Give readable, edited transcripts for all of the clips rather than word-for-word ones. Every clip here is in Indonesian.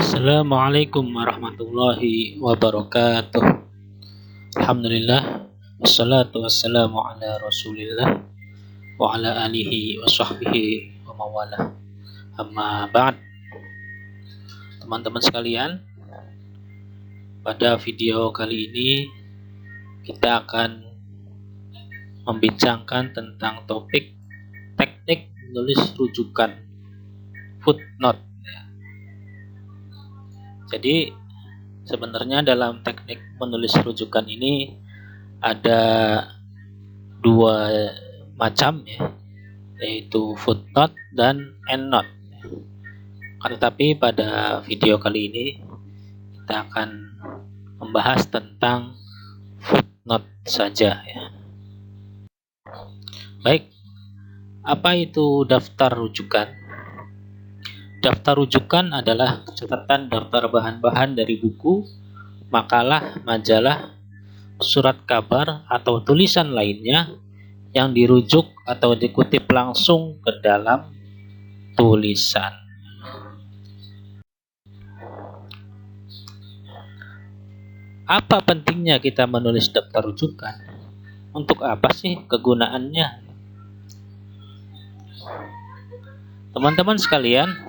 Assalamualaikum warahmatullahi wabarakatuh. Alhamdulillah, wassalatu wassalamu ala rasulillah wa ala alihi wa sahbihi wa mawalah. Amma ba'd. Teman-teman sekalian, pada video kali ini kita akan membincangkan tentang topik teknik menulis rujukan footnote. Jadi sebenarnya dalam teknik menulis rujukan ini ada dua macam ya, yaitu footnote dan endnote. Tetapi pada video kali ini kita akan membahas tentang footnote saja ya. Baik, apa itu daftar rujukan? Daftar rujukan adalah catatan daftar bahan-bahan dari buku, makalah, majalah, surat kabar, atau tulisan lainnya yang dirujuk atau dikutip langsung ke dalam tulisan. Apa pentingnya kita menulis daftar rujukan? Untuk apa sih kegunaannya? Teman-teman sekalian,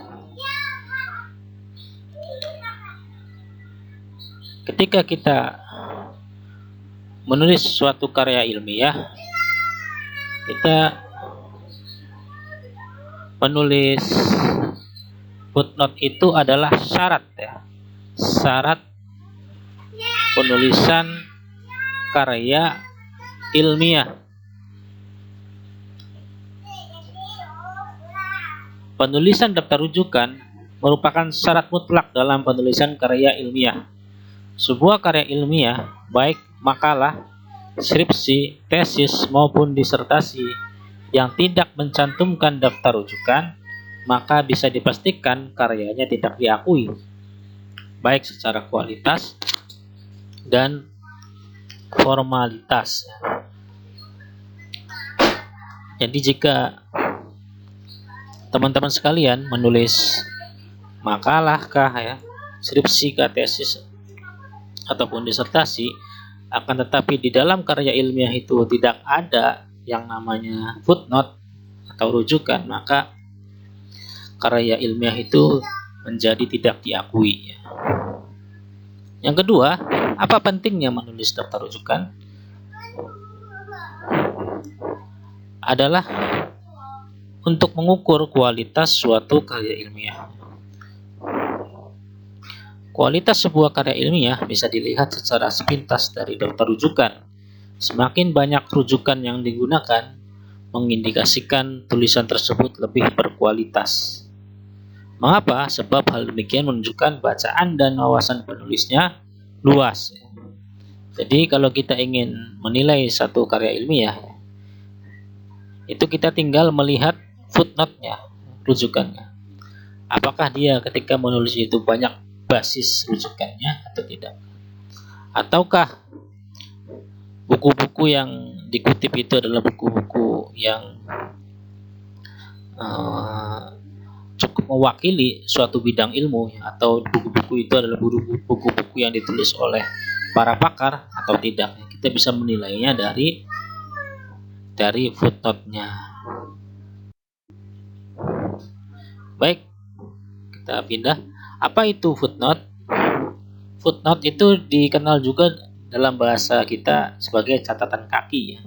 ketika kita menulis suatu karya ilmiah, kita menulis footnote itu adalah syarat ya. Syarat penulisan karya ilmiah. Penulisan daftar rujukan merupakan syarat mutlak dalam penulisan karya ilmiah. Sebuah karya ilmiah, baik makalah, skripsi, tesis, maupun disertasi yang tidak mencantumkan daftar rujukan, maka bisa dipastikan karyanya tidak diakui, baik secara kualitas dan formalitas. Jadi jika teman-teman sekalian menulis makalah kah ya, skripsi kah, tesis ataupun disertasi, akan tetapi di dalam karya ilmiah itu tidak ada yang namanya footnote atau rujukan, maka karya ilmiah itu menjadi tidak diakui. Yang kedua, apa pentingnya menulis daftar rujukan? Adalah untuk mengukur kualitas suatu karya ilmiah. Kualitas sebuah karya ilmiah bisa dilihat secara sepintas dari daftar rujukan. Semakin banyak rujukan yang digunakan, mengindikasikan tulisan tersebut lebih berkualitas. Mengapa? Sebab hal demikian menunjukkan bacaan dan wawasan penulisnya luas. Jadi kalau kita ingin menilai satu karya ilmiah, itu kita tinggal melihat footnote-nya, rujukannya. Apakah dia ketika menulis itu banyak basis rujukannya atau tidak? Ataukah buku-buku yang dikutip itu adalah buku-buku yang cukup mewakili suatu bidang ilmu, atau buku-buku itu adalah buku-buku yang ditulis oleh para pakar atau tidak? Kita bisa menilainya dari footnote-nya. Baik, kita pindah. Apa itu footnote? Footnote itu dikenal juga dalam bahasa kita sebagai catatan kaki ya.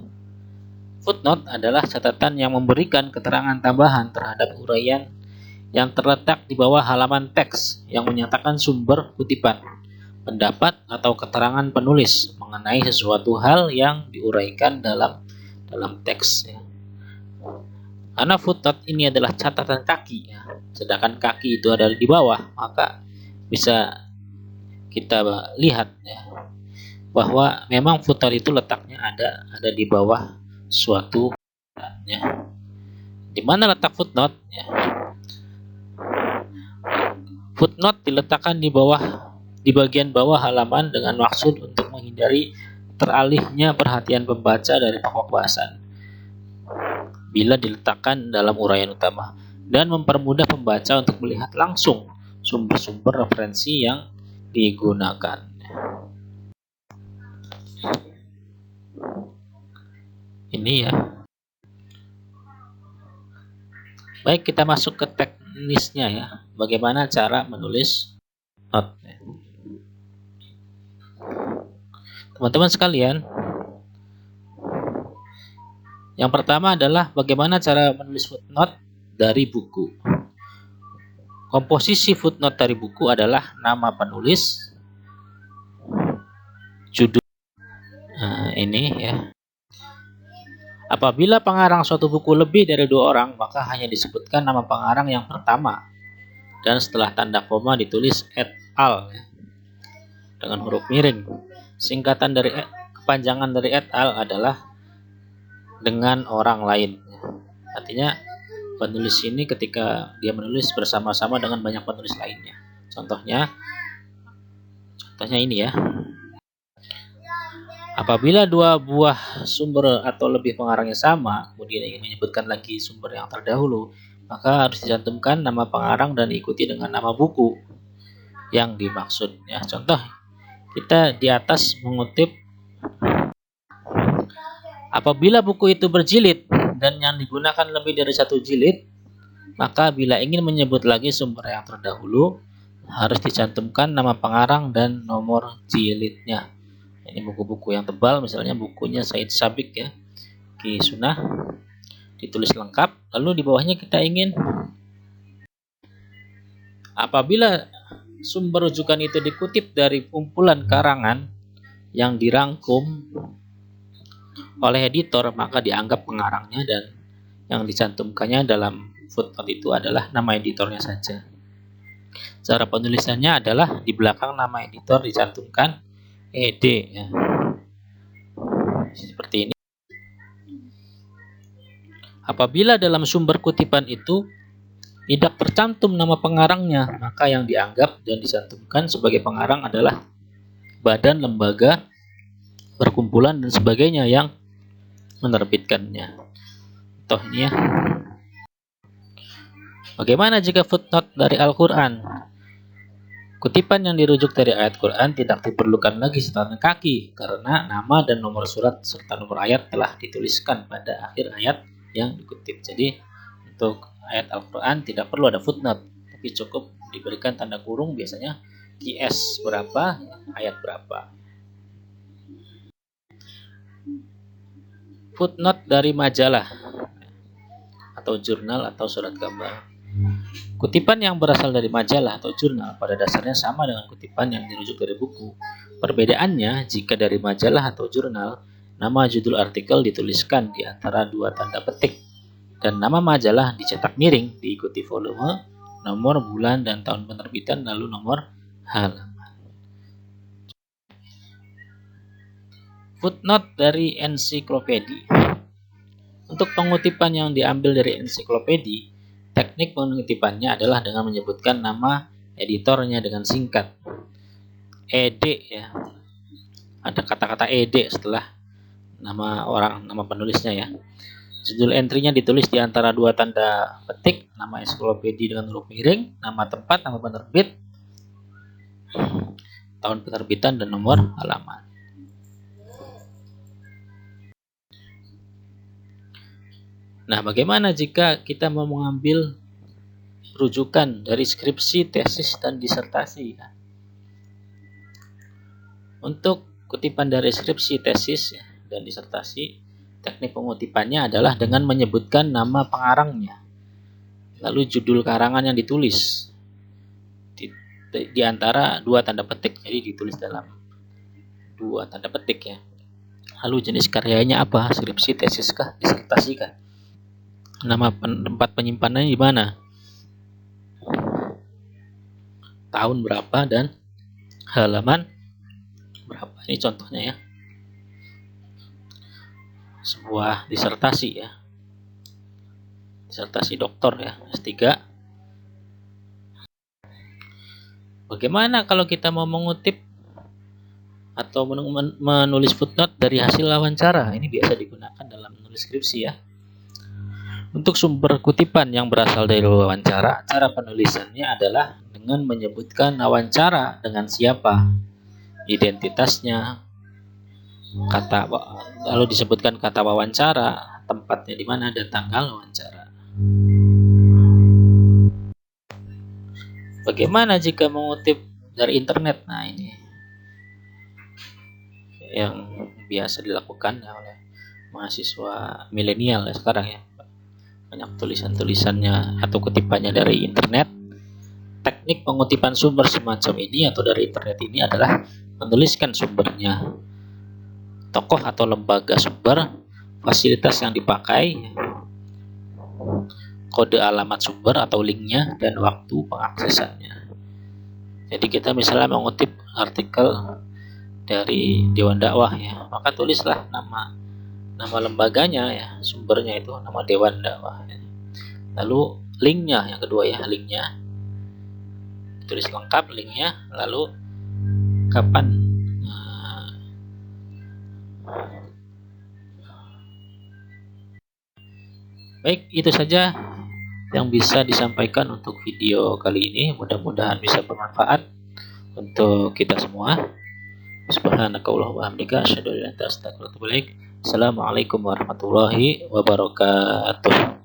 Footnote adalah catatan yang memberikan keterangan tambahan terhadap uraian yang terletak di bawah halaman teks yang menyatakan sumber kutipan, pendapat atau keterangan penulis mengenai sesuatu hal yang diuraikan dalam teks ya. Karena footnote ini adalah catatan kaki ya, sedangkan kaki itu ada di bawah, maka bisa kita lihat ya, bahwa memang footnote itu letaknya ada di bawah suatu ya. Di mana letak footnote ya? Footnote diletakkan di bagian bawah halaman dengan maksud untuk menghindari teralihnya perhatian pembaca dari pokok bahasan bila diletakkan dalam uraian utama, dan mempermudah pembaca untuk melihat langsung sumber-sumber referensi yang digunakan. Ini ya. Baik, kita masuk ke teknisnya ya. Bagaimana cara menulis not. Teman-teman sekalian, yang pertama adalah bagaimana cara menulis footnote dari buku. Komposisi footnote dari buku adalah nama penulis, judul. Nah, ini ya. Apabila pengarang suatu buku lebih dari 2 orang, maka hanya disebutkan nama pengarang yang pertama. Dan setelah tanda koma ditulis et al. Dengan huruf miring. Singkatan dari kepanjangan dari et al adalah dengan orang lain. Artinya penulis ini ketika dia menulis bersama-sama dengan banyak penulis lainnya. Contohnya ini ya. Apabila 2 buah sumber atau lebih pengarangnya sama, kemudian ingin menyebutkan lagi sumber yang terdahulu, maka harus dicantumkan nama pengarang dan diikuti dengan nama buku yang dimaksud. Ya, contoh, kita di atas mengutip, apabila buku itu berjilid dan yang digunakan lebih dari 1 jilid, maka bila ingin menyebut lagi sumber yang terdahulu, harus dicantumkan nama pengarang dan nomor jilidnya. Ini buku-buku yang tebal, misalnya bukunya Said Sabiq ya, Ki Sunnah, ditulis lengkap. Lalu di bawahnya kita ingin, apabila sumber rujukan itu dikutip dari kumpulan karangan yang dirangkum oleh editor, maka dianggap pengarangnya dan yang dicantumkannya dalam footnote itu adalah nama editornya saja. Cara penulisannya adalah di belakang nama editor dicantumkan ed ya. Seperti ini. Apabila dalam sumber kutipan itu tidak tercantum nama pengarangnya, maka yang dianggap dan dicantumkan sebagai pengarang adalah badan, lembaga, perkumpulan dan sebagainya yang menerbitkannya. Contoh ini ya. Bagaimana jika footnote dari Al-Quran? Kutipan yang dirujuk dari ayat Quran tidak diperlukan lagi catatan kaki karena nama dan nomor surat serta nomor ayat telah dituliskan pada akhir ayat yang dikutip. Jadi untuk ayat Al-Quran tidak perlu ada footnote, tapi cukup diberikan tanda kurung, biasanya QS berapa, ayat berapa. Footnote dari majalah atau jurnal atau surat gambar. Kutipan yang berasal dari majalah atau jurnal pada dasarnya sama dengan kutipan yang dirujuk dari buku. Perbedaannya, jika dari majalah atau jurnal, nama judul artikel dituliskan di antara 2 tanda petik dan nama majalah dicetak miring diikuti volume, nomor, bulan, dan tahun penerbitan, lalu nomor halaman. Footnote dari ensiklopedia. Untuk pengutipan yang diambil dari ensiklopedia, teknik pengutipannya adalah dengan menyebutkan nama editornya dengan singkat. Ed ya. Ada kata-kata ed setelah nama penulisnya ya. Judul entry-nya ditulis di antara 2 tanda petik, nama ensiklopedia dengan huruf miring, nama tempat, nama penerbit, tahun penerbitan dan nomor halaman. Nah, bagaimana jika kita mau mengambil rujukan dari skripsi, tesis, dan disertasi? Untuk kutipan dari skripsi, tesis, dan disertasi, teknik pengutipannya adalah dengan menyebutkan nama pengarangnya, lalu judul karangan yang ditulis di antara 2 tanda petik, jadi ditulis dalam 2 tanda petik ya. Lalu jenis karyanya apa? Skripsi, tesis kah, disertasi kah? Nama tempat penyimpanannya di mana, tahun berapa, dan halaman berapa. Ini contohnya ya, sebuah disertasi ya, disertasi doktor ya, S3. Bagaimana kalau kita mau mengutip atau menulis footnote dari hasil wawancara? Ini biasa digunakan dalam menulis skripsi ya. Untuk sumber kutipan yang berasal dari wawancara, cara penulisannya adalah dengan menyebutkan wawancara dengan siapa, identitasnya, lalu disebutkan kata wawancara, tempatnya di mana, dan tanggal wawancara. Bagaimana jika mengutip dari internet? Nah, ini yang biasa dilakukan oleh mahasiswa milenial ya sekarang ya. Banyak tulisan-tulisannya atau kutipannya dari internet. Teknik pengutipan sumber semacam ini atau dari internet ini adalah menuliskan sumbernya, tokoh atau lembaga sumber, fasilitas yang dipakai, kode alamat sumber atau linknya, dan waktu pengaksesannya. Jadi kita misalnya mengutip artikel dari Dewan Dakwah ya, maka tulislah nama lembaganya ya, sumbernya itu nama Dewan Dakwah ya. Lalu linknya, yang kedua ya, linknya tulis lengkap linknya, lalu kapan. Baik, itu saja yang bisa disampaikan untuk video kali ini. Mudah-mudahan bisa bermanfaat untuk kita semua. Subhanakallahumma wa bihamdika asyhadu an la ilaha illa anta astaghfiruka wa atubu ilaik. Assalamualaikum warahmatullahi wabarakatuh.